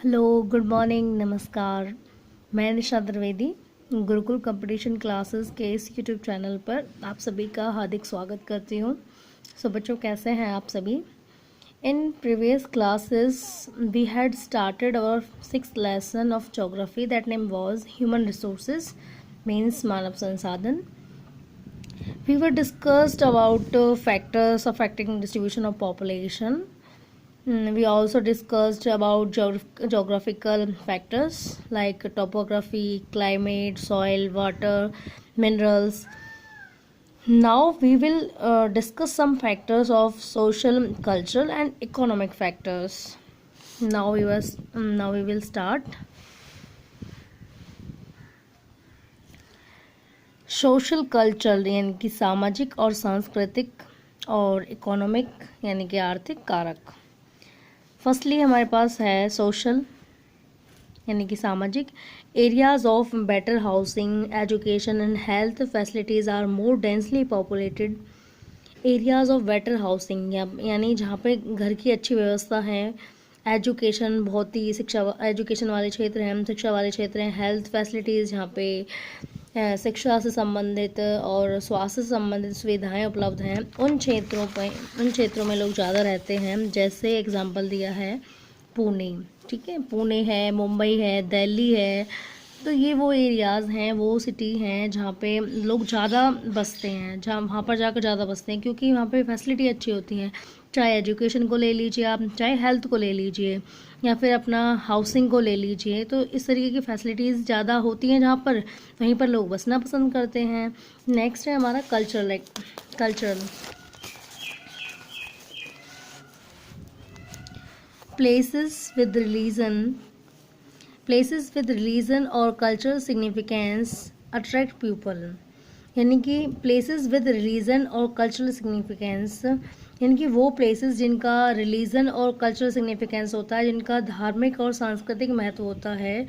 Hello, good morning, नमस्कार। मैं निशा Dwivedi Gurukul competition classes के इस यूट्यूब चैनल पर आप सभी का हार्दिक स्वागत करती हूँ। सो बच्चों, कैसे हैं आप सभी? In previous classes we had started our 6th lesson of geography, that name was human resources, means मानव संसाधन. We were discussed about factors affecting distribution of population. We also discussed about geographical factors like topography, climate, soil, water, minerals. Now we will discuss some factors of social, cultural, and economic factors. Now we will start. Social culture यानी कि सामाजिक और सांस्कृतिक, और economic यानी कि आर्थिक कारक. फर्स्टली हमारे पास है सोशल यानी कि सामाजिक. Areas of better housing, education and health facilities are more densely populated. Areas of better housing यानी जहाँ पे घर की अच्छी व्यवस्था है, एजुकेशन बहुत ही एजुकेशन वाले क्षेत्र हैं, शिक्षा वाले क्षेत्र हैं. हेल्थ फैसिलिटीज़ जहाँ पे शिक्षा से संबंधित और स्वास्थ्य से संबंधित सुविधाएं उपलब्ध हैं, उन क्षेत्रों में लोग ज़्यादा रहते हैं. जैसे एग्जांपल दिया है पुणे, ठीक है, पुणे है, मुंबई है, दिल्ली है. तो ये वो एरियाज़ हैं, वो सिटी हैं जहाँ पे लोग ज़्यादा बसते हैं, जहाँ वहाँ पर जाकर ज़्यादा बसते हैं क्योंकि वहाँ पे फैसिलिटी अच्छी होती हैं. चाहे एजुकेशन को ले लीजिए आप, चाहे हेल्थ को ले लीजिए, या फिर अपना हाउसिंग को ले लीजिए. तो इस तरीके की फैसिलिटीज़ ज़्यादा होती हैं जहाँ पर, वहीं पर लोग बसना पसंद करते हैं. नेक्स्ट है हमारा कल्चरल. प्लेसेस विद रिलीजन और कल्चरल सिग्निफिकेंस अट्रैक्ट पीपल. यानी कि प्लेसेस विद रिलीजन और कल्चरल सिग्निफिकेंस यानी कि वो प्लेसेस जिनका रिलीजन और कल्चरल सिग्निफिकेंस होता है, जिनका धार्मिक और सांस्कृतिक महत्व होता है,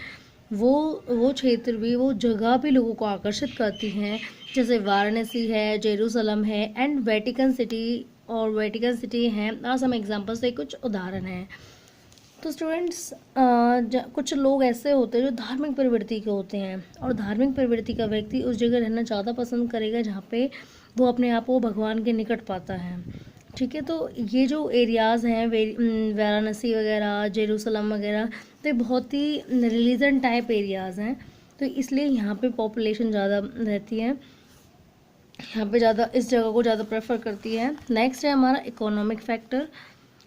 वो क्षेत्र भी, वो जगह भी लोगों को आकर्षित करती हैं. जैसे वाराणसी है, जेरूसलम है, एंड वेटिकन सिटी हैं. आर सम एग्जाम्पल्स, से कुछ उदाहरण हैं. तो स्टूडेंट्स, कुछ लोग ऐसे होते हैं जो धार्मिक प्रवृत्ति के होते हैं, और धार्मिक प्रवृत्ति का व्यक्ति उस जगह रहना ज़्यादा पसंद करेगा जहाँ पे वो अपने आप को भगवान के निकट पाता है. ठीक है, तो ये जो एरियाज़ हैं, वाराणसी वगैरह, जेरूसलम वगैरह, तो ये बहुत ही रिलीजन टाइप एरियाज़ हैं. तो इसलिए यहाँ पे पॉपुलेशन ज़्यादा रहती है, यहाँ पे ज़्यादा इस जगह को ज़्यादा प्रेफर करती है. नेक्स्ट है हमारा economic factor.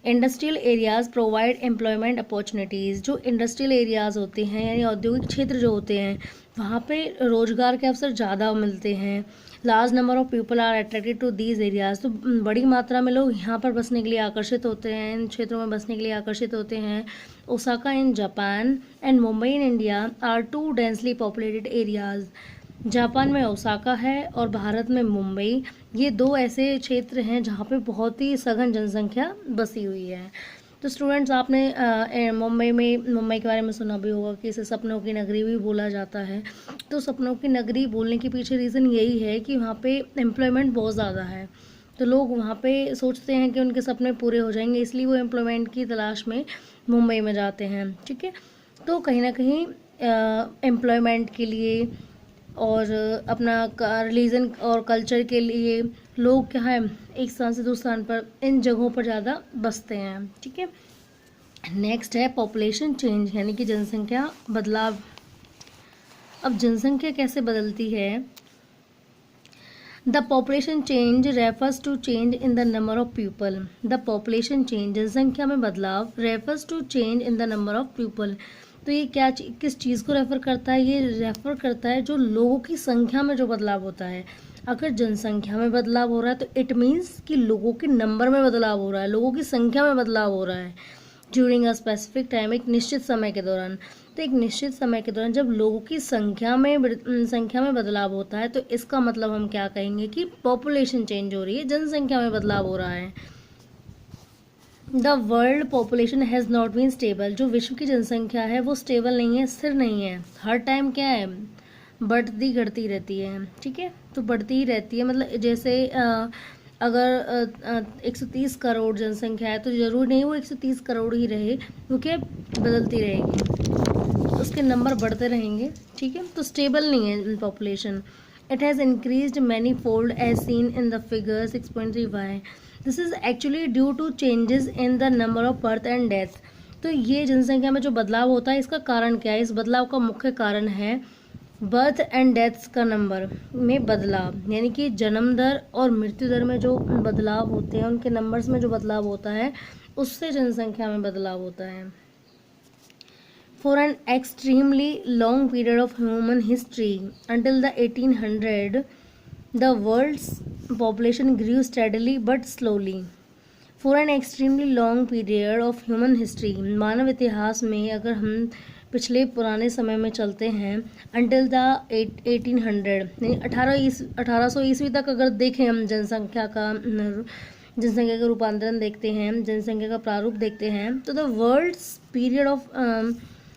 Industrial areas provide employment opportunities. जो इंडस्ट्रियल एरियाज़ होते हैं यानी औद्योगिक क्षेत्र जो होते हैं, वहाँ पे रोज़गार के अवसर ज़्यादा मिलते हैं. Large number of people are attracted to these areas. तो बड़ी मात्रा में लोग यहाँ पर बसने के लिए आकर्षित होते हैं, इन क्षेत्रों में बसने के लिए आकर्षित होते हैं. Osaka in Japan and Mumbai in India are two densely populated areas. Japan में ओसाका है और भारत में मुंबई, ये दो ऐसे क्षेत्र हैं जहाँ पे बहुत ही सघन जनसंख्या बसी हुई है. तो स्टूडेंट्स, आपने मुंबई के बारे में सुना भी होगा कि इसे सपनों की नगरी भी बोला जाता है. तो सपनों की नगरी बोलने के पीछे रीज़न यही है कि वहाँ पे एम्प्लॉयमेंट बहुत ज़्यादा है. तो लोग वहाँ पे सोचते हैं कि उनके सपने पूरे हो जाएंगे, इसलिए वो एम्प्लॉयमेंट की तलाश में मुंबई में जाते हैं. ठीक है, तो कहीं ना कहीं एम्प्लॉयमेंट के लिए और अपना रिलीजन और कल्चर के लिए लोग क्या है, एक स्थान से दूसरे स्थान पर इन जगहों पर ज़्यादा बसते हैं. ठीक है, नेक्स्ट है पॉपुलेशन चेंज यानी कि जनसंख्या बदलाव. अब जनसंख्या कैसे बदलती है? The population change refers to change in the number of people. The population change, जनसंख्या में बदलाव, refers to change in the number of people. तो ये किस चीज़ को रेफ़र करता है? ये रेफ़र करता है जो लोगों की संख्या में जो बदलाव होता है. अगर जनसंख्या में बदलाव हो रहा है तो इट मीन्स कि लोगों के नंबर में बदलाव हो रहा है, लोगों की संख्या में बदलाव हो रहा है. ड्यूरिंग अ स्पेसिफिक टाइम, एक निश्चित समय के दौरान. तो एक निश्चित समय के दौरान जब लोगों की संख्या में बदलाव होता है, तो इसका मतलब हम क्या कहेंगे कि पॉपुलेशन चेंज हो रही है, जनसंख्या में बदलाव हो रहा है. The world population has not been stable. जो विश्व की जनसंख्या है वो स्टेबल नहीं है, स्थिर नहीं है. हर टाइम क्या है, बढ़ती घटती रहती है. ठीक है, तो बढ़ती ही रहती है. मतलब जैसे अगर 130 करोड़ जनसंख्या है तो ज़रूरी नहीं वो 130 करोड़ ही रहे, क्योंकि बदलती रहेगी, उसके नंबर बढ़ते रहेंगे, ठीक है। तो स्टेबल नहीं है population. It has increased many fold as seen in the figure 6.3y। This is actually due to changes in the number of birth and death. तो ये जनसंख्या में जो बदलाव होता है, इसका कारण क्या है? इस बदलाव का मुख्य कारण है बर्थ एंड डेथ्स का नंबर में बदलाव, यानी कि जन्म दर और मृत्यु दर में जो बदलाव होते हैं, उनके नंबर्स में जो बदलाव होता है, उससे जनसंख्या में बदलाव होता है। For an extremely long period of human history, until the 1800, the world's population grew steadily but slowly. For an extremely long period of human history, मानव इतिहास में अगर हम पिछले पुराने समय में चलते हैं, until the 1800 यानी 1800 ईस्वी तक अगर देखें हम जनसंख्या का रूपांतरण देखते हैं, जनसंख्या का प्रारूप देखते हैं, तो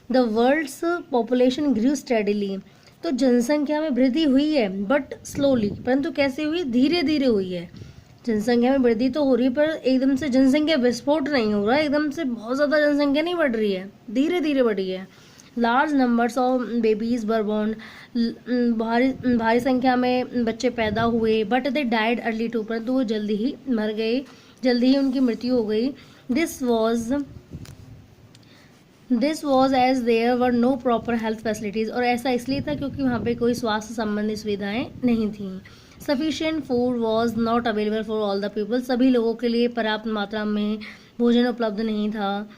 the world's population grew steadily. तो जनसंख्या में वृद्धि हुई है बट स्लोली, परंतु कैसे हुई? धीरे धीरे हुई है। जनसंख्या में वृद्धि तो हो रही है, पर एकदम से जनसंख्या विस्फोट नहीं हो रहा है, एकदम से बहुत ज़्यादा जनसंख्या नहीं बढ़ रही है, धीरे धीरे बढ़ी है। Large numbers of babies were born, भारी संख्या में बच्चे पैदा हुए, but they died early too, परंतु वो जल्दी ही मर गए, जल्दी ही उनकी मृत्यु हो गई। This was as there were no proper health facilities, और ऐसा इसलिए था क्योंकि वहाँ पे कोई स्वास्थ्य संबंधी सुविधाएं नहीं थी। Sufficient food was not available for all the people, सभी लोगों के लिए पर्याप्त मात्रा में भोजन उपलब्ध नहीं था।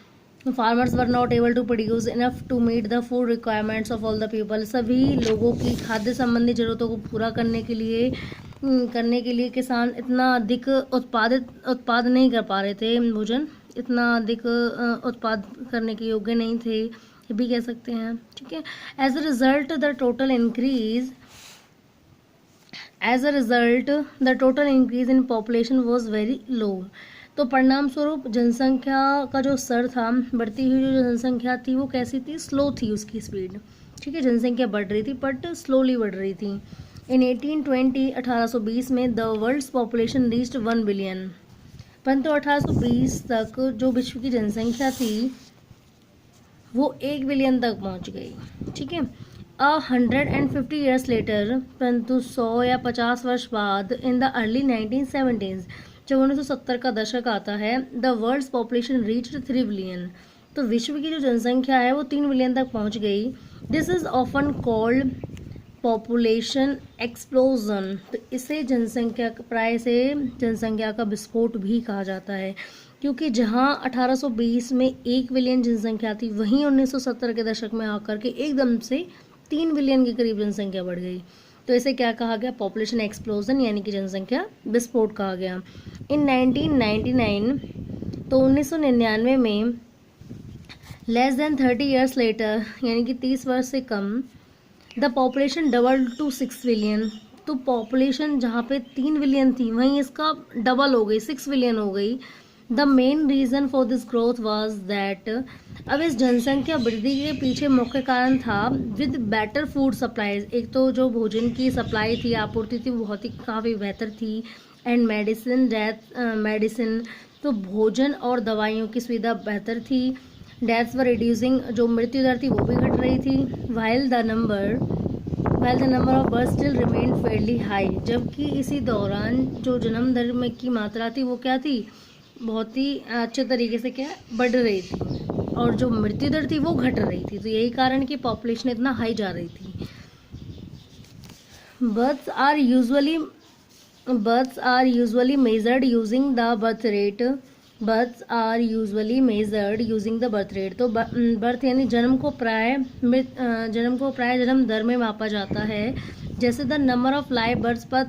Farmers were not able to produce enough to meet the food requirements of all the people, सभी लोगों की खाद्य संबंधी जरूरतों को पूरा करने के लिए किसान इतना अधिक उत्पाद नहीं कर पा रहे थे, भोजन इतना अधिक उत्पाद करने के योग्य नहीं थे, ये भी कह सकते हैं, ठीक है। As a result the total increase in population was very low. तो परिणाम स्वरूप जनसंख्या का जो स्तर था, बढ़ती हुई जो जनसंख्या थी, वो कैसी थी? स्लो थी उसकी स्पीड, ठीक है। जनसंख्या बढ़ रही थी बट स्लोली बढ़ रही थी। इन 1820 में the world's population reached 1 billion, परंतु 1820 तक जो विश्व की जनसंख्या थी वो 1 बिलियन तक पहुंच गई, ठीक है। 150 ईयर्स लेटर, परंतु 100 या 50 वर्ष बाद, इन द अर्ली 1970s, जब 1970 का दशक आता है, the world's population reached 3 billion, तो विश्व की जो जनसंख्या है वो 3 बिलियन तक पहुंच गई। This is often called population explosion, तो इसे प्राय से जनसंख्या का विस्फोट भी कहा जाता है, क्योंकि जहां 1820 में 1 बिलियन जनसंख्या थी, वहीं 1970 के दशक में आकर के एकदम से 3 बिलियन के करीब जनसंख्या बढ़ गई। तो इसे क्या कहा गया? पॉपुलेशन एक्सप्लोजन, यानी कि जनसंख्या विस्फोट कहा गया। इन 1999, तो 1999 में, लेस देन 30 ईयर्स लेटर, यानी कि 30 वर्ष से कम, the population double to 6 billion, तो पॉपुलेशन जहाँ पे 3 बिलियन थी वहीं इसका डबल हो गई, 6 बिलियन हो गई। The main reason for this growth was that, अब इस जनसंख्या वृद्धि के पीछे मुख्य कारण था विद बेटर फूड सप्लाईज, एक तो जो भोजन की सप्लाई थी, आपूर्ति थी, वो बहुत ही काफ़ी बेहतर थी, एंड मेडिसिन, तो भोजन और दवाइयों की सुविधा बेहतर थी। डेथ्स वर रिड्यूसिंग, जो मृत्यु दर थी वो भी घट रही थी। While the number of birth still remain fairly high, जबकि इसी दौरान जो जन्म दर में की मात्रा थी वो क्या थी? बहुत ही अच्छे तरीके से क्या बढ़ रही थी, और जो मृत्यु दर थी वो घट रही थी। तो यही कारण कि पॉपुलेशन इतना हाई जा रही थी। Births are usually measured using the birth rate. तो बर्थ यानी जन्म को प्राय जन्म दर में मापा जाता है, जैसे the number of live births per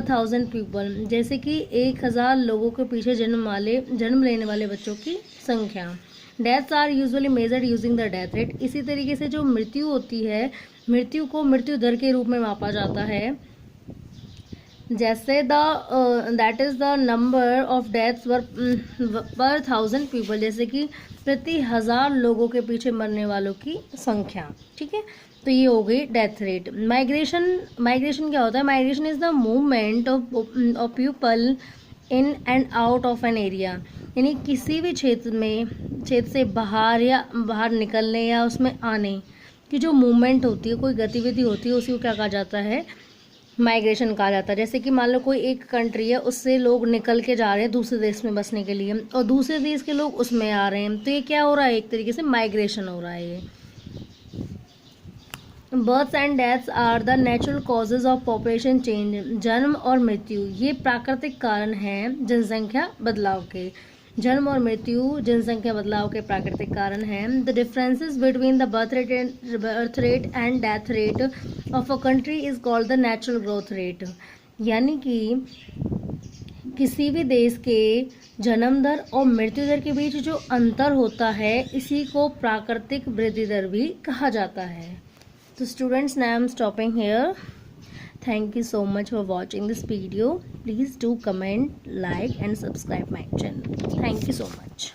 thousand people, जैसे कि 1000 लोगों के पीछे जन्म लेने वाले बच्चों की संख्या। Deaths are usually measured using the death rate, इसी तरीके से जो मृत्यु होती है, मृत्यु को मृत्यु दर के रूप में मापा जाता है। जैसे that is the number of deaths पर 1000 पीपल, जैसे कि प्रति 1000 लोगों के पीछे मरने वालों की संख्या, ठीक है। तो ये हो गई डेथ रेट। माइग्रेशन क्या होता है? Migration is the movement of people in and out of an area, यानी किसी भी क्षेत्र से बाहर निकलने या उसमें आने की जो मूवमेंट होती है, कोई गतिविधि होती है, उसी को क्या कहा जाता है? माइग्रेशन कहा जाता है। जैसे कि मान लो कोई एक कंट्री है, उससे लोग निकल के जा रहे हैं दूसरे देश में बसने के लिए, और दूसरे देश के लोग उसमें आ रहे हैं, तो ये क्या हो रहा है? एक तरीके से माइग्रेशन हो रहा है ये। Births and deaths are the natural causes of population change, जन्म और मृत्यु ये प्राकृतिक कारण हैं जनसंख्या बदलाव के। जन्म और मृत्यु जनसंख्या बदलाव के प्राकृतिक कारण हैं। The differences between the birth rate and death rate of a country is called the natural growth rate, यानी कि किसी भी देश के जन्म दर और मृत्यु दर के बीच जो अंतर होता है, इसी को प्राकृतिक वृद्धि दर भी कहा जाता है। So students, now I am stopping here. Thank you so much for watching this video. Please do comment, like and subscribe my channel. Thank you so much.